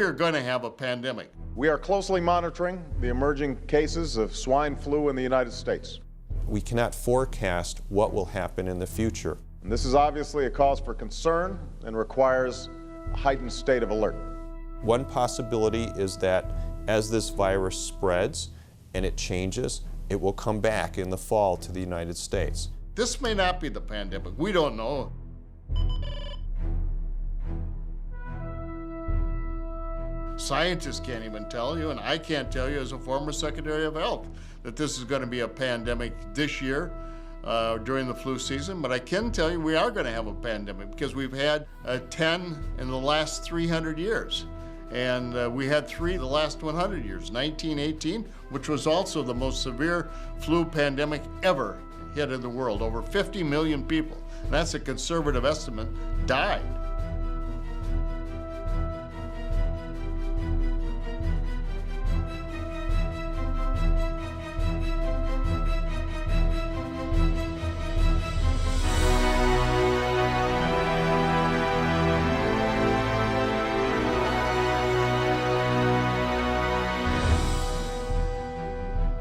we're going to have a pandemic. We are closely monitoring the emerging cases of swine flu in the United States. We cannot forecast what will happen in the future. And this is obviously a cause for concern and requires a heightened state of alert. One possibility is that as this virus spreads and it changes, it will come back in the fall to the United States. This may not be the pandemic. We don't know. Scientists can't even tell you, and I can't tell you as a former Secretary of Health, that this is going to be a pandemic this year during the flu season. But I can tell you we are going to have a pandemic because we've had 10 in the last 300 years. And we had 3 the last 100 years, 1918, which was also the most severe flu pandemic ever hit in the world. Over 50 million people, and that's a conservative estimate, died.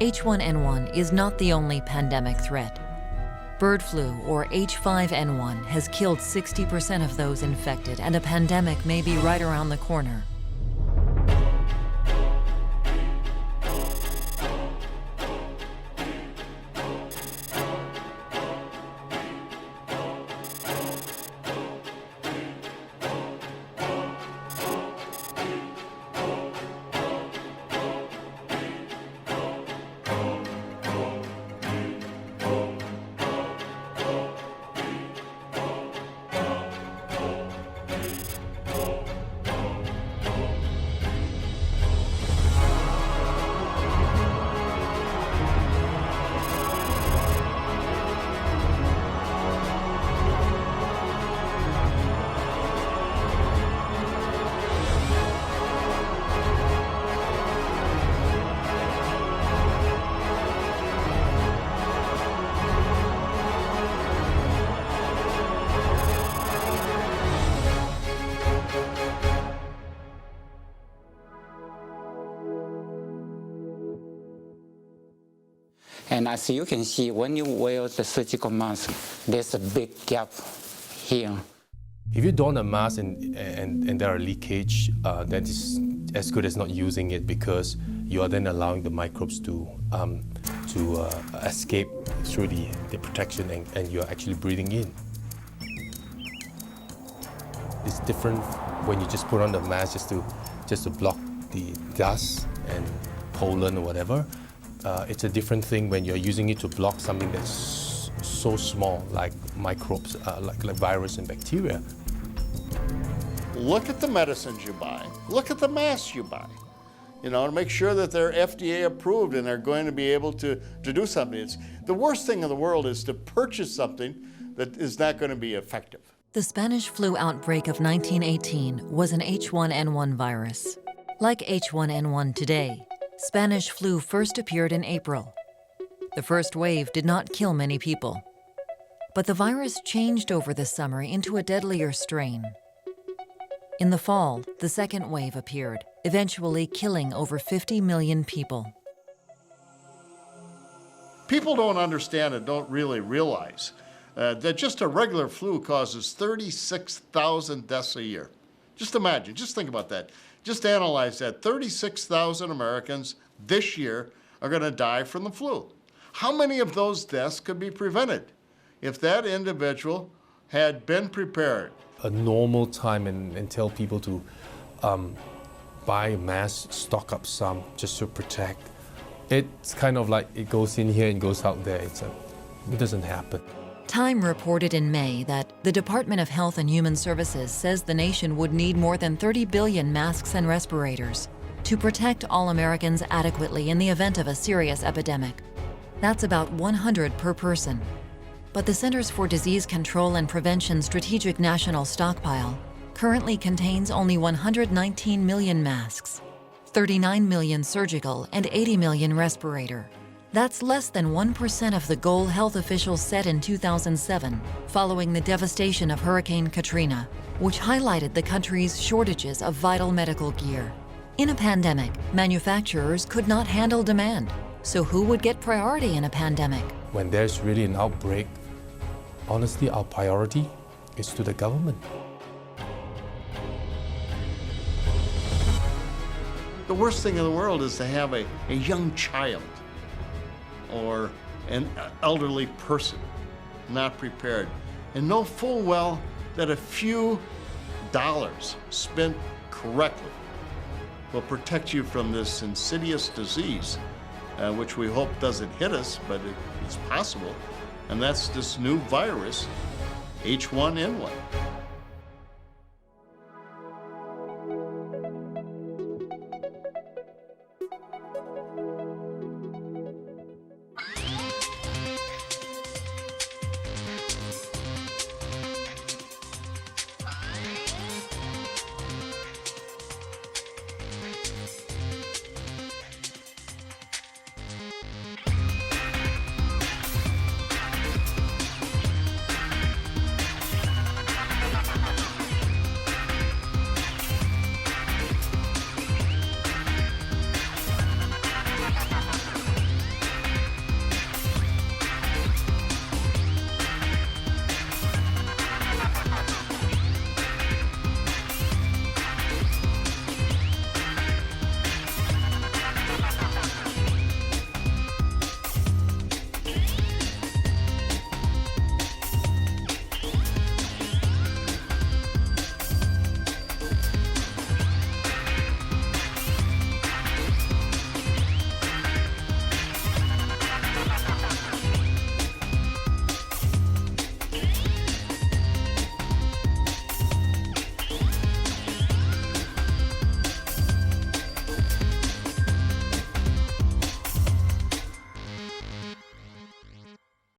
H1N1 is not the only pandemic threat. Bird flu, or H5N1, has killed 60% of those infected, and a pandemic may be right around the corner. And as you can see, when you wear the surgical mask, there's a big gap here. If you don a mask and there are leakage, that is as good as not using it, because you are then allowing the microbes to escape through the protection, and you're actually breathing in. It's different when you just put on the mask just to block the dust and pollen or whatever. It's a different thing when you're using it to block something that's so small, like microbes, like virus and bacteria. Look at the medicines you buy. Look at the masks you buy. You know, to make sure that they're FDA approved and they're going to be able to do something. It's, the worst thing in the world is to purchase something that is not going to be effective. The Spanish flu outbreak of 1918 was an H1N1 virus. Like H1N1 today, Spanish flu first appeared in April. The first wave did not kill many people, but the virus changed over the summer into a deadlier strain. In the fall, the second wave appeared, eventually killing over 50 million people. People don't understand and don't really realize that just a regular flu causes 36,000 deaths a year. Just imagine, just think about that. Just analyze that. 36,000 Americans this year are going to die from the flu. How many of those deaths could be prevented if that individual had been prepared? A normal time and tell people to buy a mask, stock up some just to protect. It's kind of like it goes in here and goes out there. It doesn't happen. Time reported in May that the Department of Health and Human Services says the nation would need more than 30 billion masks and respirators to protect all Americans adequately in the event of a serious epidemic. That's about 100 per person. But the Centers for Disease Control and Prevention Strategic National Stockpile currently contains only 119 million masks, 39 million surgical, and 80 million respirator. That's less than 1% of the goal health officials set in 2007, following the devastation of Hurricane Katrina. which highlighted the country's shortages of vital medical gear. In a pandemic, manufacturers could not handle demand. So who would get priority in a pandemic? When there's really an outbreak, honestly, our priority is to the government. The worst thing in the world is to have a young child or an elderly person not prepared and know full well that a few dollars spent correctly will protect you from this insidious disease, which we hope doesn't hit us, but it's possible. And that's this new virus, H1N1.